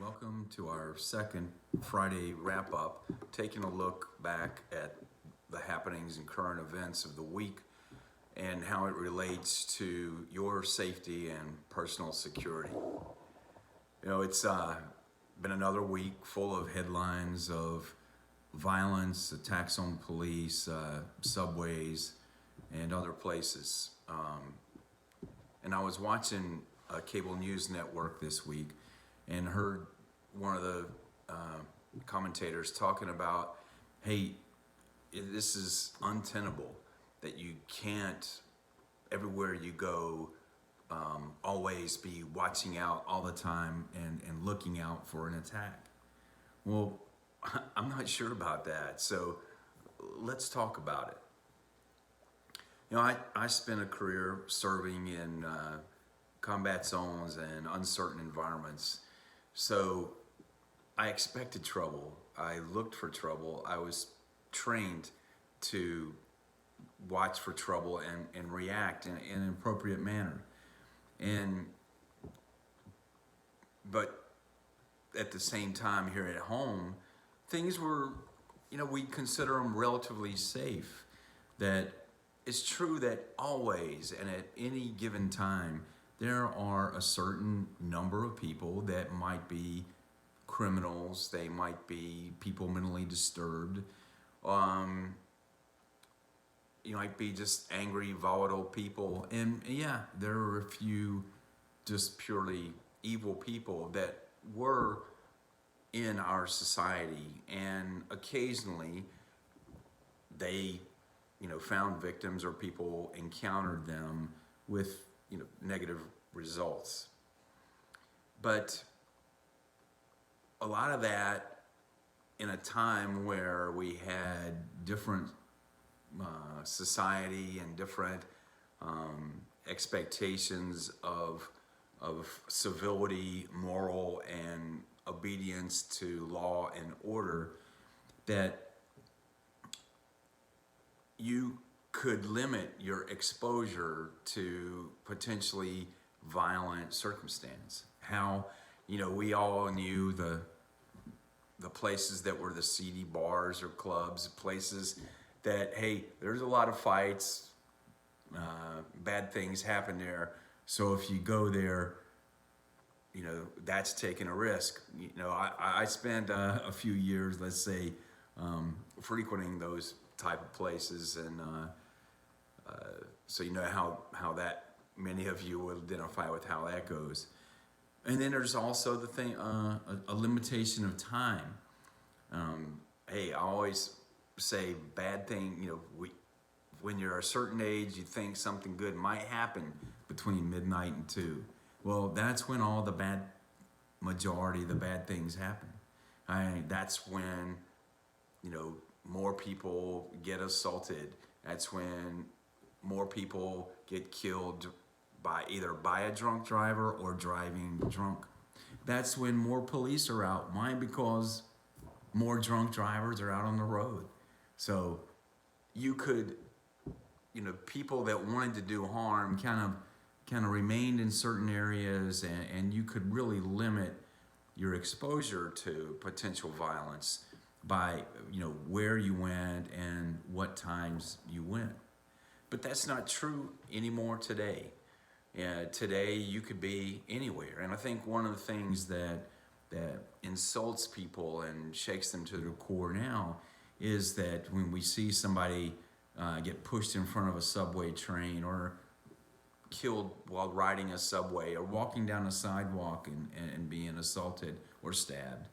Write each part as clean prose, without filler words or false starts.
Welcome to our second Friday wrap-up, taking a look back at the happenings and current events of the week and how it relates to your safety and personal security. You know, it's been another week full of headlines of violence, attacks on police, subways, and other places. And I was watching a cable news network this week and heard one of the commentators talking about, hey, this is untenable, that you can't, everywhere you go, always be watching out all the time and looking out for an attack. Well, I'm not sure about that, so let's talk about it. You know, I spent a career serving in combat zones and uncertain environments. So I expected trouble. I looked for trouble. I was trained to watch for trouble and react in an appropriate manner. But at the same time here at home, things were, you know, we consider them relatively safe. That it's true that always and at any given time, there are a certain number of people that might be criminals, they might be people mentally disturbed, you might be just angry, volatile people, and yeah, there are a few just purely evil people that were in our society, and occasionally they, you know, found victims or people encountered them with, you know, negative results. But a lot of that in a time where we had different society and different expectations of civility, moral, and obedience to law and order, that you could limit your exposure to potentially violent circumstance. How, you know, we all knew the places that were the seedy bars or clubs, places that, hey, there's a lot of fights, bad things happen there. So if you go there, you know, that's taking a risk. You know, I spent a few years, let's say, frequenting those type of places, and so you know how that, many of you will identify with how that goes. And then there's also the thing, a limitation of time. Hey, I always say bad thing, you know, when you're a certain age, you think something good might happen between midnight and 2. Well, that's when all the majority of the bad things happen. That's when, you know, more people get assaulted. That's when more people get killed either by a drunk driver or driving drunk. That's when more police are out. Why? Because more drunk drivers are out on the road. So you could, you know, people that wanted to do harm kind of remained in certain areas, and you could really limit your exposure to potential violence by, you know, where you went and what times you went. But that's not true anymore today. Today you could be anywhere. And I think one of the things that insults people and shakes them to their core now is that when we see somebody get pushed in front of a subway train, or killed while riding a subway, or walking down a sidewalk and being assaulted or stabbed,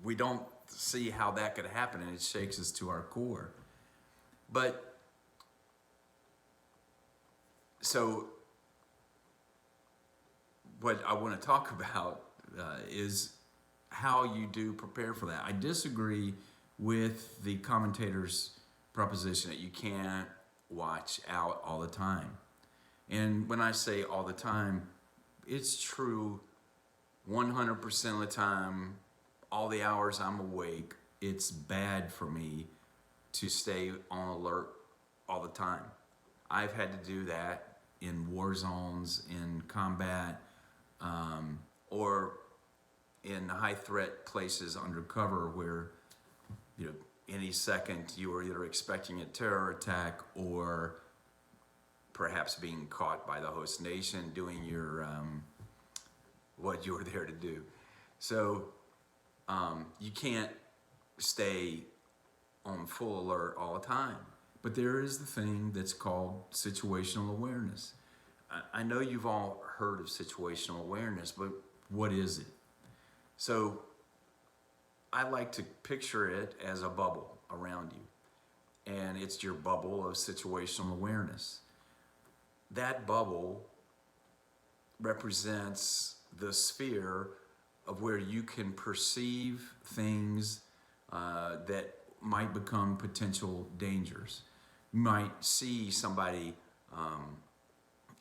we don't see how that could happen, and it shakes us to our core. But so what I want to talk about is how you do prepare for that. I disagree with the commentator's proposition that you can't watch out all the time. And when I say all the time, it's true 100% of the time. All the hours I'm awake, it's bad for me to stay on alert all the time. I've had to do that in war zones, in combat, or in high threat places undercover where, you know, any second you are either expecting a terror attack or perhaps being caught by the host nation doing your what you were there to do. So you can't stay on full alert all the time. But there is the thing that's called situational awareness. I know you've all heard of situational awareness, but what is it? So I like to picture it as a bubble around you, and it's your bubble of situational awareness. That bubble represents the sphere of where you can perceive things that might become potential dangers. You might see somebody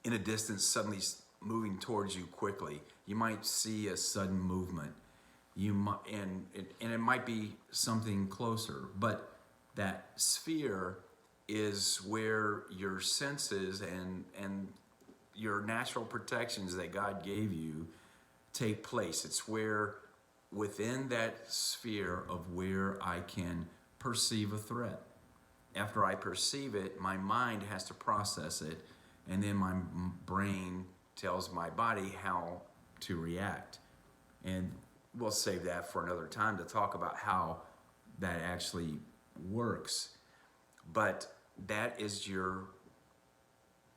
in a distance suddenly moving towards you quickly. You might see a sudden movement. You might, and it might be something closer, but that sphere is where your senses and your natural protections that God gave you take place. It's where within that sphere of where I can perceive a threat. After I perceive it, my mind has to process it, and then my brain tells my body how to react. And we'll save that for another time to talk about how that actually works. But that is your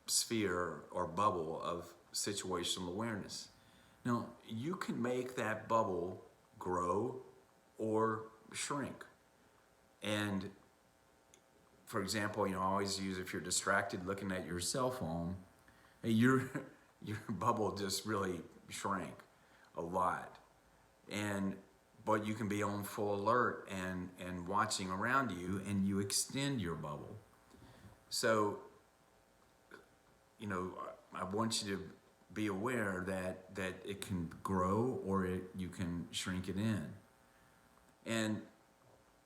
sphere or bubble of situational awareness. Now, you can make that bubble grow or shrink. And for example, I always use, if you're distracted looking at your cell phone, your bubble just really shrank a lot. But you can be on full alert and watching around you, and you extend your bubble. So, I want you to be aware that it can grow or you can shrink it in. And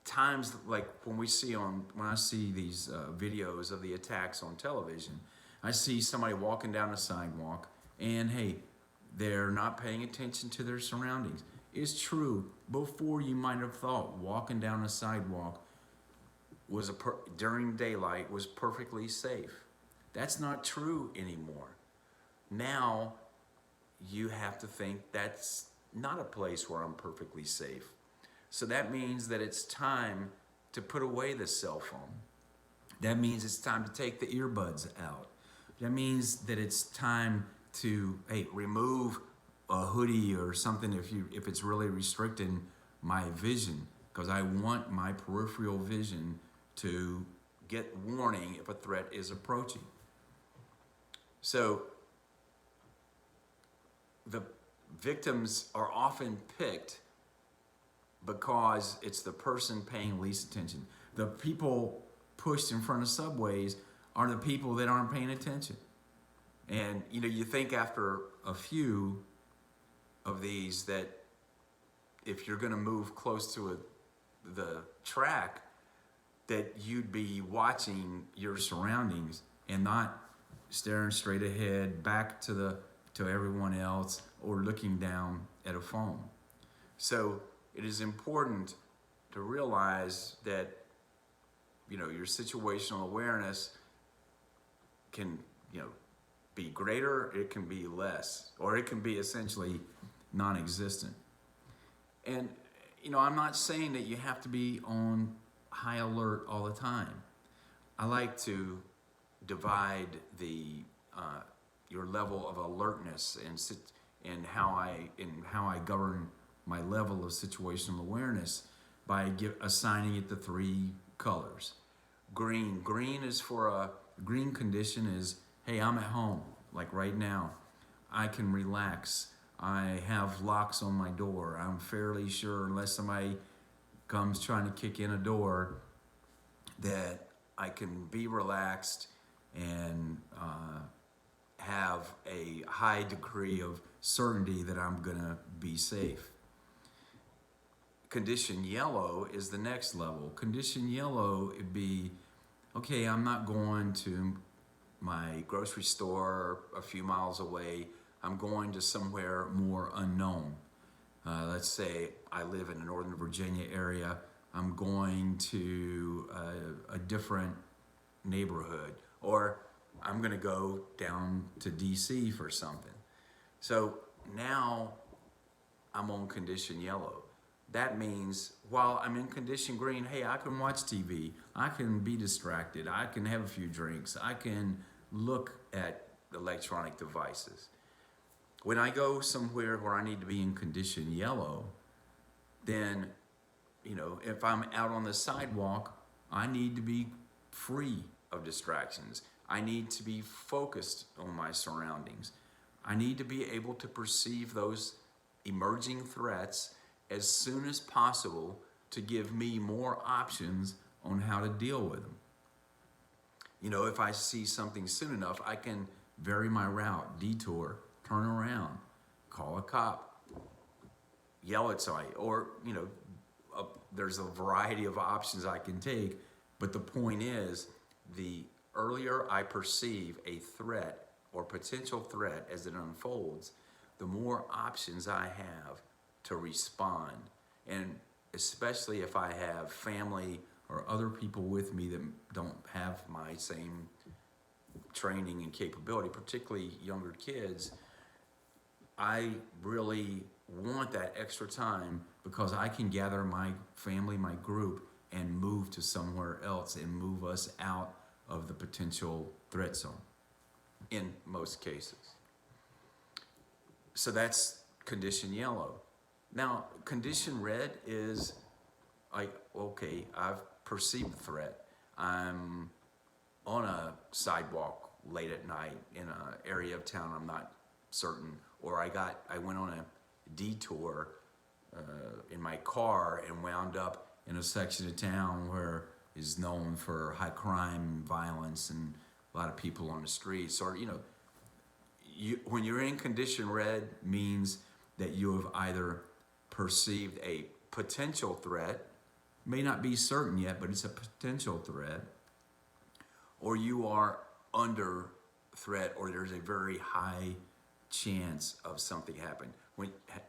times like when I see these videos of the attacks on television, I see somebody walking down a sidewalk and hey, they're not paying attention to their surroundings. It's true, before you might have thought walking down a sidewalk during daylight was perfectly safe. That's not true anymore. Now you have to think that's not a place where I'm perfectly safe. So that means that it's time to put away the cell phone. That means it's time to take the earbuds out. That means that it's time to remove a hoodie or something if it's really restricting my vision, because I want my peripheral vision to get warning if a threat is approaching. So the victims are often picked because it's the person paying least attention. The people pushed in front of subways are the people that aren't paying attention. And you think after a few of these that if you're going to move close to the track, that you'd be watching your surroundings and not staring straight ahead back to everyone else or looking down at a phone. So it is important to realize that your situational awareness can be greater, it can be less, or it can be essentially non-existent. And I'm not saying that you have to be on high alert all the time. I like to divide your level of alertness and how I govern my level of situational awareness by assigning it the 3 colors. Green is for a green condition is, hey, I'm at home, like right now. I can relax. I have locks on my door. I'm fairly sure, unless somebody comes trying to kick in a door, that I can be relaxed and have a high degree of certainty that I'm gonna be safe. Condition yellow is the next level. Condition yellow would be, okay, I'm not going to my grocery store a few miles away. I'm going to somewhere more unknown. Let's say I live in the Northern Virginia area. I'm going to a different neighborhood, or I'm going to go down to DC for something. So now I'm on condition yellow. That means while I'm in condition green, hey, I can watch TV, I can be distracted, I can have a few drinks, I can look at electronic devices. When I go somewhere where I need to be in condition yellow, then, if I'm out on the sidewalk, I need to be free of distractions. I need to be focused on my surroundings. I need to be able to perceive those emerging threats as soon as possible to give me more options on how to deal with them. If I see something soon enough, I can vary my route, detour, turn around, call a cop, yell at somebody, or, there's a variety of options I can take. But the point is, the earlier I perceive a threat or potential threat as it unfolds, the more options I have to respond. And especially if I have family or other people with me that don't have my same training and capability, particularly younger kids, I really want that extra time because I can gather my family, my group, and move to somewhere else and move us out of the potential threat zone in most cases. So that's condition yellow. Now, condition red is like, okay, I've perceived the threat. I'm on a sidewalk late at night in an area of town I'm not certain, or I went on a detour in my car and wound up in a section of town where is known for high crime, violence, and a lot of people on the streets. Or, when you're in condition red means that you have either perceived a potential threat, may not be certain yet, but it's a potential threat, or you are under threat, or there's a very high chance of something happening.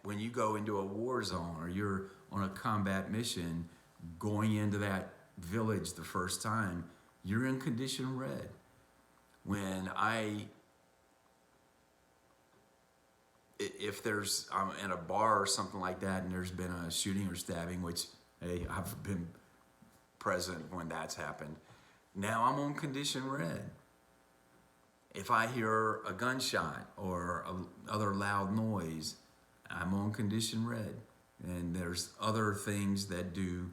When you go into a war zone or you're on a combat mission, going into that village the first time, you're in condition red. When if there's, I'm in a bar or something like that and there's been a shooting or stabbing, which, hey, I've been present when that's happened, now I'm on condition red. If I hear a gunshot or other loud noise, I'm on condition red. And there's other things that do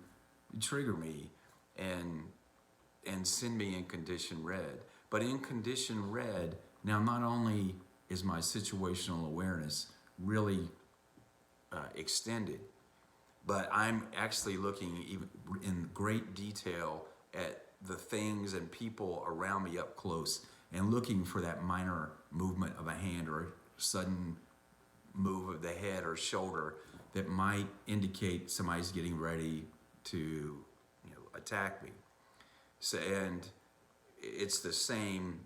trigger me and send me in condition red. But in condition red, now not only is my situational awareness really extended, but I'm actually looking even in great detail at the things and people around me up close and looking for that minor movement of a hand or a sudden move of the head or shoulder that might indicate somebody's getting ready to attack me. So, and it's the same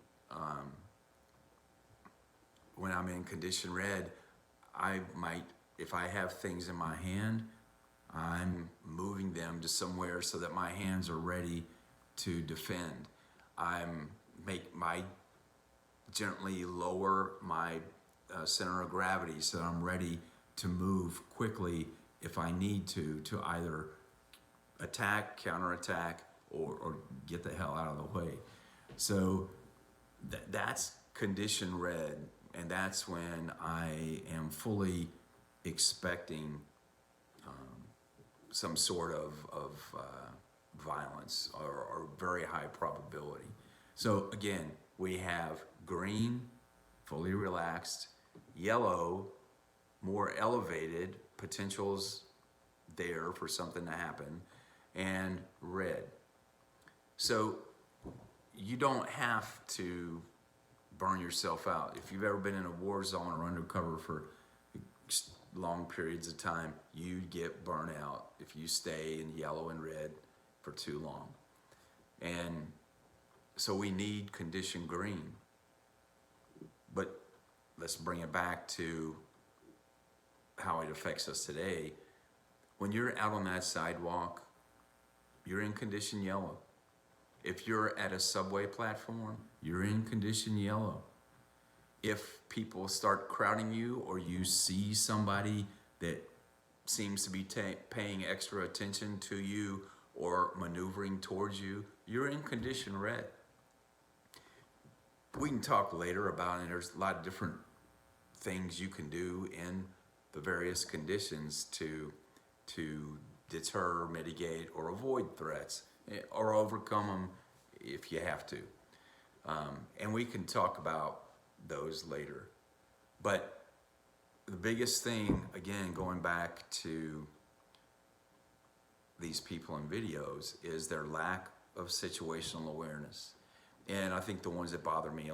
when I'm in condition red. I might, if I have things in my hand, I'm moving them to somewhere so that my hands are ready to defend. Gently lower my center of gravity so that I'm ready to move quickly if I need to either attack, counterattack, or get the hell out of the way. So that's condition red, and that's when I am fully expecting some sort of violence or very high probability. So again, we have green, fully relaxed, yellow, more elevated, potentials there for something to happen, and red. So you don't have to burn yourself out. If you've ever been in a war zone or undercover for long periods of time, you get burnt out if you stay in yellow and red for too long. And so we need condition green. let's bring it back to how it affects us today. When you're out on that sidewalk, you're in condition yellow. If you're at a subway platform, you're in condition yellow. If people start crowding you, or you see somebody that seems to be paying extra attention to you or maneuvering towards you, you're in condition red. We can talk later about it. There's a lot of different things you can do in the various conditions to deter, mitigate, or avoid threats, or overcome them if you have to. And we can talk about those later. But the biggest thing, again, going back to these people in videos, is their lack of situational awareness. And I think the ones that bother me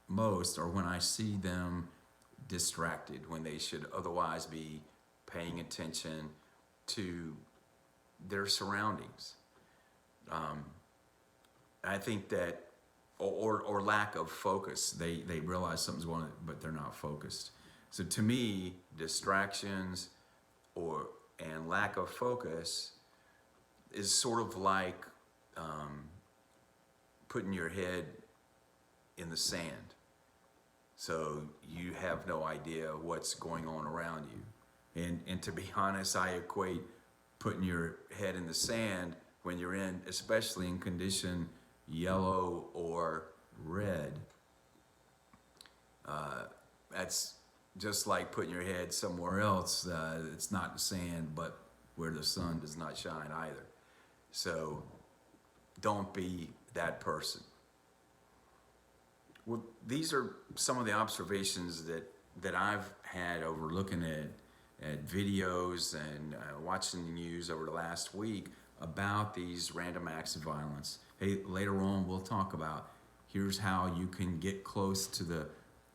most are when I see them distracted, when they should otherwise be paying attention to their surroundings. I think that, or lack of focus. They realize something's going on, but they're not focused. So to me, distractions and lack of focus is sort of like putting your head in the sand. So you have no idea what's going on around you. And to be honest, I equate putting your head in the sand when you're in, especially in condition yellow or red. That's just like putting your head somewhere else. It's not the sand, but where the sun does not shine either. So don't be that person. Well, these are some of the observations that I've had over looking at videos and watching the news over the last week about these random acts of violence. Hey, later on we'll talk about, here's how you can get close to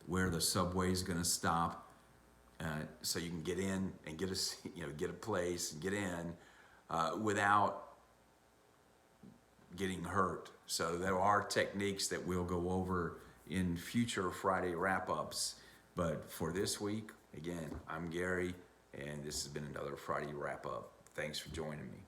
where the subway is going to stop, so you can get in and get a place and get in without getting hurt. So there are techniques that we'll go over in future Friday wrap-ups. But for this week, again, I'm Gary, and this has been another Friday wrap-up. Thanks for joining me.